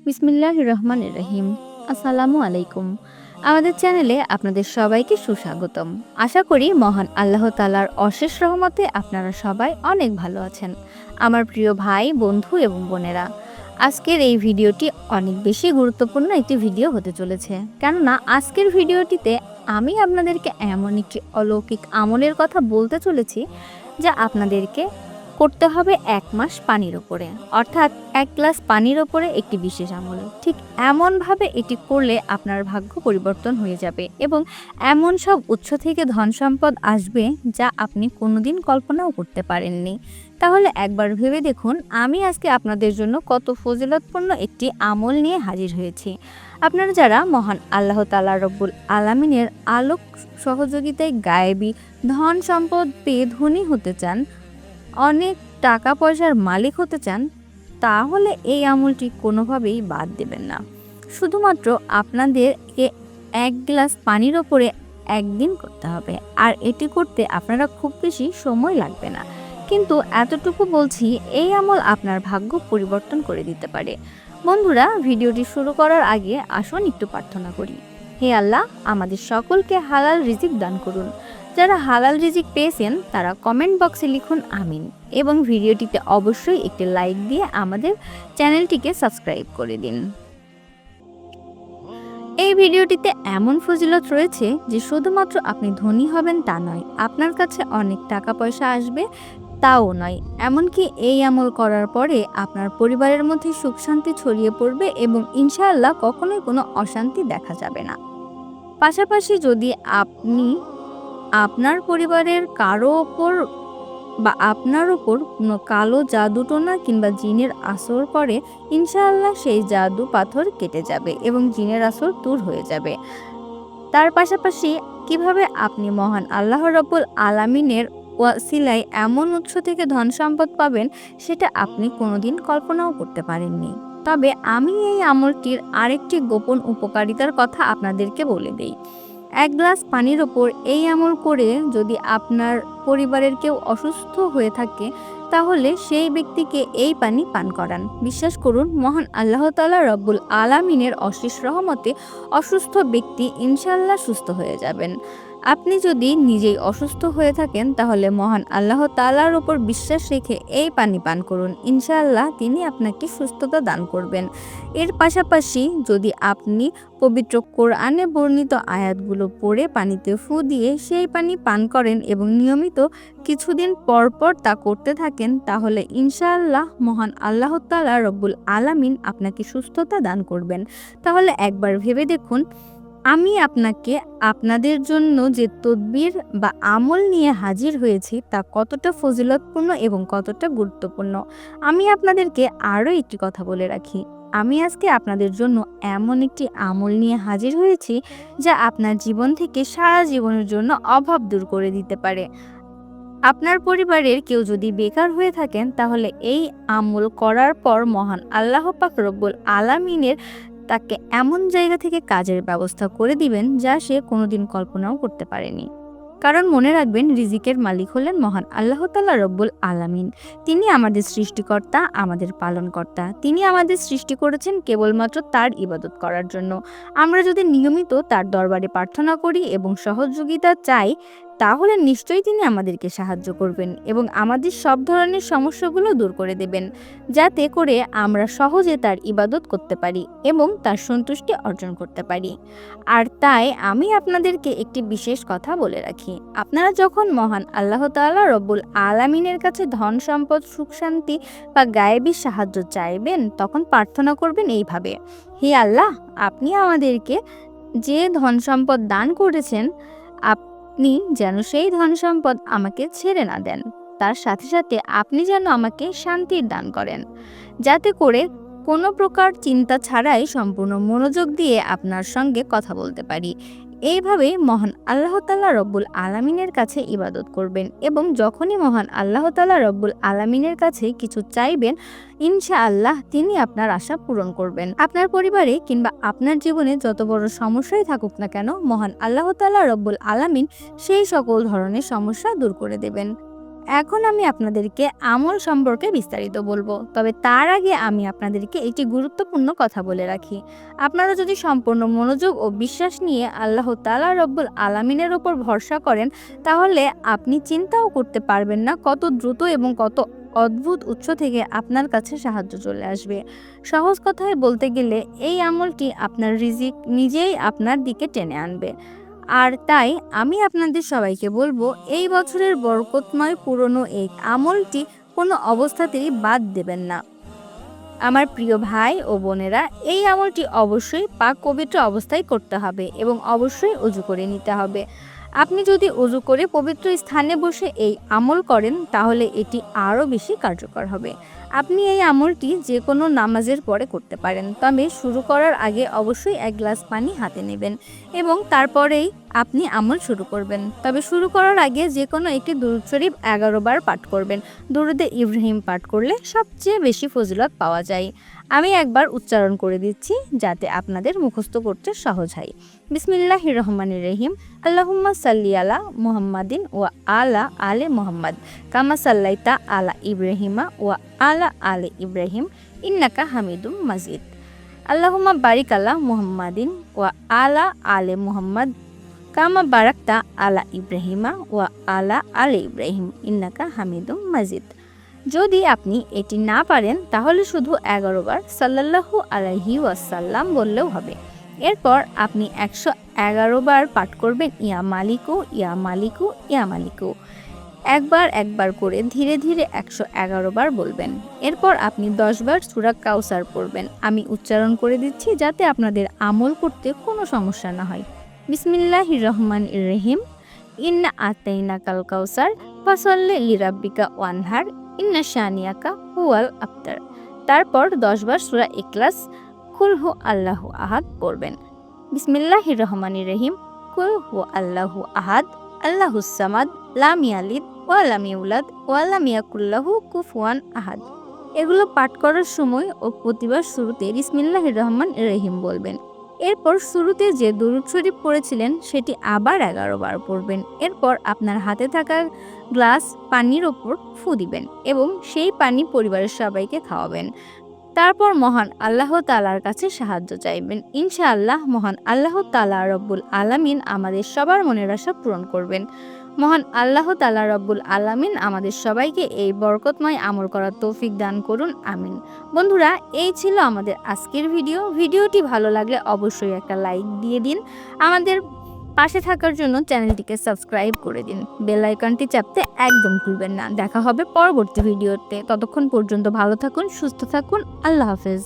বিসমিল্লাহির রহমানির রহিম। আসসালামু আলাইকুম। আমাদের চ্যানেলে আপনাদের সবাইকে সুস্বাগতম। আশা করি মহান আল্লাহ তাআলার অশেষ রহমতে আপনারা সবাই অনেক ভালো আছেন। আমার প্রিয় ভাই, বন্ধু এবং বোনেরা, আজকের এই ভিডিওটি অনেক বেশি গুরুত্বপূর্ণ একটি ভিডিও হতে চলেছে। কেননা আজকের ভিডিওটিতে আমি আপনাদেরকে এমন একটি অলৌকিক আমলের কথা বলতে চলেছি যা আপনাদেরকে করতে হবে ১ মাস পানির ওপরে, অর্থাৎ ১ গ্লাস পানির ওপরে একটি বিশেষ আমল। ঠিক এমনভাবে এটি করলে আপনার ভাগ্য পরিবর্তন হয়ে যাবে এবং এমন সব উৎস থেকে ধন সম্পদ আসবে যা আপনি কোনোদিন কল্পনাও করতে পারেননি। তাহলে একবার ভেবে দেখুন, আমি আজকে আপনাদের জন্য কত ফজিলতপূর্ণ একটি আমল নিয়ে হাজির হয়েছি। আপনারা যারা মহান আল্লাহ তাআলা রব্বুল আলামিনের আলোক সহযোগিতায় গায়েবী ধন সম্পদ পেয়ে ধনী হতে চান, অনেক টাকা পয়সার মালিক হতে চান, তাহলে এই আমলটি কোনোভাবেই বাদ দেবেন না। শুধুমাত্র আপনাদেরকে ১ গ্লাস পানির ওপরে একদিন করতে হবে, আর এটি করতে আপনারা খুব বেশি সময় লাগবে না। কিন্তু এতটুকু বলছি, এই আমল আপনার ভাগ্য পরিবর্তন করে দিতে পারে। বন্ধুরা, ভিডিওটি শুরু করার আগে আসুন একটু প্রার্থনা করি। হে আল্লাহ, আমাদের সকলকে হালাল রিজিক দান করুন। যারা হালাল রিজিক পেয়েছেন তারা কমেন্ট বক্সে লিখুন আমিন, এবং ভিডিওটিতে অবশ্যই একটি লাইক দিয়ে আমাদের চ্যানেলটিকে সাবস্ক্রাইব করে দিন। এই ভিডিওটিতে এমন ফজিলত রয়েছে যে শুধুমাত্র আপনি ধনী হবেন তা নয়, আপনার কাছে অনেক টাকা পয়সা আসবে তাও নয়, এমনকি এই আমল করার পরে আপনার পরিবারের মধ্যে সুখ শান্তি ছড়িয়ে পড়বে এবং ইনশাআল্লাহ কখনোই কোনো অশান্তি দেখা যাবে না। পাশাপাশি যদি আপনি আপনার পরিবারের কারো ওপর বা আপনার ওপর কোনো কালো জাদুটোনা কিংবা জিনের আসর করে, ইনশাআল্লাহ সেই জাদু পাথর কেটে যাবে এবং জিনের আসর দূর হয়ে যাবে। তার পাশাপাশি কিভাবে আপনি মহান আল্লাহ রাব্বুল আলামিনের ওয়াসিলায় এমন উৎস থেকে ধন সম্পদ পাবেন, সেটা আপনি কোনোদিন কল্পনাও করতে পারেননি। তবে আমি এই আমলটির আরেকটি গোপন উপকারিতার কথা আপনাদেরকে বলে দেই। ১ গ্লাস পানির ওপর এই আমল করে যদি আপনার পরিবারের কেউ অসুস্থ হয়ে থাকে, তাহলে সেই ব্যক্তিকে এই পানি পান করান। বিশ্বাস করুন, মহান আল্লাহ তাআলা রব্বুল আলামিনের অশেষ রহমতে অসুস্থ ব্যক্তি ইনশাআল্লাহ সুস্থ হয়ে যাবেন। আপনি যদি নিজেই অসুস্থ হয়ে থাকেন, তাহলে মহান আল্লাহ তাআলার উপর বিশ্বাস রেখে এই পানি পান করুন। ইনশাআল্লাহ তিনি আপনাকে সুস্থতা দান করবেন। এর পাশাপাশি যদি আপনি পবিত্র কোরআনে বর্ণিত আয়াতগুলো পড়ে পানিতে ফু দিয়ে সেই পানি পান করেন এবং নিয়মিত কিছুদিন পর পর তা করতে থাকেন, তাহলে ইনশাআল্লাহ মহান আল্লাহ তাআলা রব্বুল আলামিন আপনাকে সুস্থতা দান করবেন। তাহলে একবার ভেবে দেখুন, আমি আপনাদের জন্য যে তদবির বা আমল নিয়ে হাজির হয়েছি তা কতটা ফজিলতপূর্ণ এবং কতটা গুরুত্বপূর্ণ। আমি আপনাদেরকে আরও একটি কথা বলে রাখি, আমি আজকে আপনাদের জন্য এমন একটি আমল নিয়ে হাজির হয়েছি যা আপনার জীবন থেকে সারা জীবনের জন্য অভাব দূর করে দিতে পারে। আপনার পরিবারের কেউ যদি বেকার হয়ে থাকেন, তাহলে এই আমল করার পর মহান আল্লাহ পাক রব্বুল আলামিনের তাকে এমন জায়গা থেকে কাজের ব্যবস্থা করে দিবেন যা সে কোনোদিন কল্পনাও করতে পারেনি। কারণ মনে রাখবেন, রিজিকের মালিক হলেন মহান আল্লাহ তাআলা রব্বুল আলামিন। তিনি আমাদের সৃষ্টিকর্তা, আমাদের পালনকর্তা। তিনি আমাদের সৃষ্টি করেছেন কেবলমাত্র তার ইবাদত করার জন্য। আমরা যদি নিয়মিত তার দরবারে প্রার্থনা করি এবং সহযোগিতা চাই, তাহলে নিশ্চয়ই তিনি আমাদেরকে সাহায্য করবেন এবং আমাদের সব ধরনের সমস্যাগুলো দূর করে দেবেন, যাতে করে আমরা সহজে তার ইবাদত করতে পারি এবং তার সন্তুষ্টি অর্জন করতে পারি। আর তাই আমি আপনাদেরকে একটি বিশেষ কথা বলে রাখি, আপনারা যখন মহান আল্লাহ তাআলা রব্বুল আলামিনের কাছে ধন সম্পদ, সুখ শান্তি বা গায়েবী সাহায্য চাইবেন, তখন প্রার্থনা করবেন এইভাবে: হে আল্লাহ, আপনি আমাদেরকে যে ধন সম্পদ দান করেছেন, আপনি যেন সেই ধন সম্পদ আমাকে ছেড়ে না দেন। তার সাথে সাথে আপনি যেন আমাকে শান্তির দান করেন, যাতে করে কোনো প্রকার চিন্তা ছাড়াই সম্পূর্ণ মনোযোগ দিয়ে আপনার সঙ্গে কথা বলতে পারি। এইভাবে মহান আল্লাহ তাআলা রব্বুল আলামিনের কাছে ইবাদত করবেন এবং যখনই মহান আল্লাহ তাআলা রব্বুল আলামিনের কাছে কিছু চাইবেন, ইনশাআল্লাহ তিনি আপনার আশা পূরণ করবেন। আপনার পরিবারে কিংবা আপনার জীবনে যত বড় সমস্যাই থাকুক না কেন, মহান আল্লাহ তাআলা রব্বুল আলামিন সেই সকল ধরনের সমস্যা দূর করে দেবেন। এখন আমি আপনাদেরকে আমল সম্পর্কে বিস্তারিত বলবো, তবে তার আগে আমি আপনাদেরকে একটি গুরুত্বপূর্ণ কথা বলে রাখি। আপনারা যদি সম্পূর্ণ মনোযোগ ও বিশ্বাস নিয়ে আল্লাহ তাআলা রব্বুল আলামিনের ওপর ভরসা করেন, তাহলে আপনি চিন্তাও করতে পারবেন না কত দ্রুত এবং কত অদ্ভুত উৎস থেকে আপনার কাছে সাহায্য চলে আসবে। সহজ কথায় বলতে গেলে এই আমলটি আপনার রিজিক নিজেই আপনার দিকে টেনে আনবে। আর তাই আমি আপনাদের সবাইকে বলবো, এই বছরের বরকতময় পুরনো এই আমলটি কোনো অবস্থাতেই বাদ দেবেন না। আমার প্রিয় ভাই ও বোনেরা, এই আমলটি অবশ্যই পাক পবিত্র অবস্থায় করতে হবে এবং অবশ্যই অজু করে নিতে হবে। আপনি যদি অজু করে পবিত্র স্থানে বসে এই আমল করেন, তাহলে এটি আরও বেশি কার্যকর হবে। আপনি এই আমলটি যে কোনো নামাজের পরে করতে পারেন, তবে শুরু করার আগে অবশ্যই 1 গ্লাস পানি হাতে নেবেন এবং তারপরেই আপনি আমল শুরু করবেন। তবে শুরু করার আগে যে কোনো একটি দুরূদ শরীফ 11 বার পাঠ করবেন। দুরূদে ইব্রাহিম পাঠ করলে সবচেয়ে বেশি ফজিলত পাওয়া যায়। আমি একবার উচ্চারণ করে দিচ্ছি যাতে আপনাদের মুখস্থ করতে সহজ হয়। বিসমিল্লাহির রহমানির রহিম। আল্লাহুম্মা সাল্লি আলা মুহাম্মাদিন ওয়া আলা আলে মুহাম্মাদ কামা সাল্লাইতা আলা ইব্রাহিমা ওয়া আলা আলে ইব্রাহিম ইন্নাকা হামিদুম মাজিদ। আল্লাহুম্মা বারিক আলা মুহাম্মাদিন ওয়া আলা আলে মুহাম্মাদ কামা বারাকতা আলা ইব্রাহিমা ওয়া আলা আলে ইব্রাহিম ইন্নাকা হামিদুম মাজিদ। যদি আপনি এটি না পারেন, তাহলে শুধু 11 বার সাল্লাল্লাহু আলাইহি ওয়াসাল্লাম বললেও হবে। এরপর আপনি 111 বার পাঠ করবেন ইয়া মালিকু ইয়া মালিকু ইয়া মালিকু। একবার করে ধীরে ধীরে 111 বার বলবেন। এরপর আপনি 10 বার সূরা কাউসার পড়বেন। আমি উচ্চারণ করে দিচ্ছি যাতে আপনাদের আমল করতে কোনো সমস্যা না হয়। বিসমিল্লাহির রহমানির রহিম। ইন্না আতাইনাকাল কাউসার ফাসাল্লি লিরাব্বিকা ওয়ানহার ইন্না শানিয়াকা হুয়াল আবতার। তারপর 10 বার সূরা ইখলাস কুল হু আল্লাহু আহাদ পড়বেন। বিসমিল্লাহির রহমানির রহিম। কুল হু আল্লাহু আহাদ আল্লাহুস সামাদ লাম ইয়ালিদ ওয়া লাম ইউলাদ ওয়া লাম ইয়াকুল লাহু কুফুয়ান আহাদ। এগুলো পাঠ করার সময় ও প্রতিবার শুরুতে বিসমিল্লাহির রহমানির রহিম বলবেন। এরপর শুরুতে যে দুরূদ শরীফ পড়েছিলেন সেটি আবার 11 বার পড়বেন। এরপর আপনার হাতে থাকা গ্লাস পানির ওপর ফু দিবেন এবং সেই পানি পরিবারের সবাইকে খাওয়াবেন। তারপর মহান আল্লাহ তাআলার কাছে সাহায্য চাইবেন। ইনশাআল্লাহ মহান আল্লাহ তাআলা রব্বুল আলামিন আমাদের সবার মনের আশা পূরণ করবেন। মহান আল্লাহ তাআলা রব্বুল আলামিন আমাদের সবাইকে এই বরকতময় আমল করার তৌফিক দান করুন, আমিন। বন্ধুরা, এই ছিল আমাদের আজকের ভিডিওটি ভালো লাগলে অবশ্যই একটা লাইক দিয়ে দিন। আমাদের পাশে থাকার জন্য চ্যানেলটিকে সাবস্ক্রাইব করে দিন। বেল আইকনটি চাপতে একদম ভুলবেন না। দেখা হবে পরবর্তী ভিডিওতে। ততক্ষণ পর্যন্ত ভালো থাকুন, সুস্থ থাকুন। আল্লাহ হাফেজ।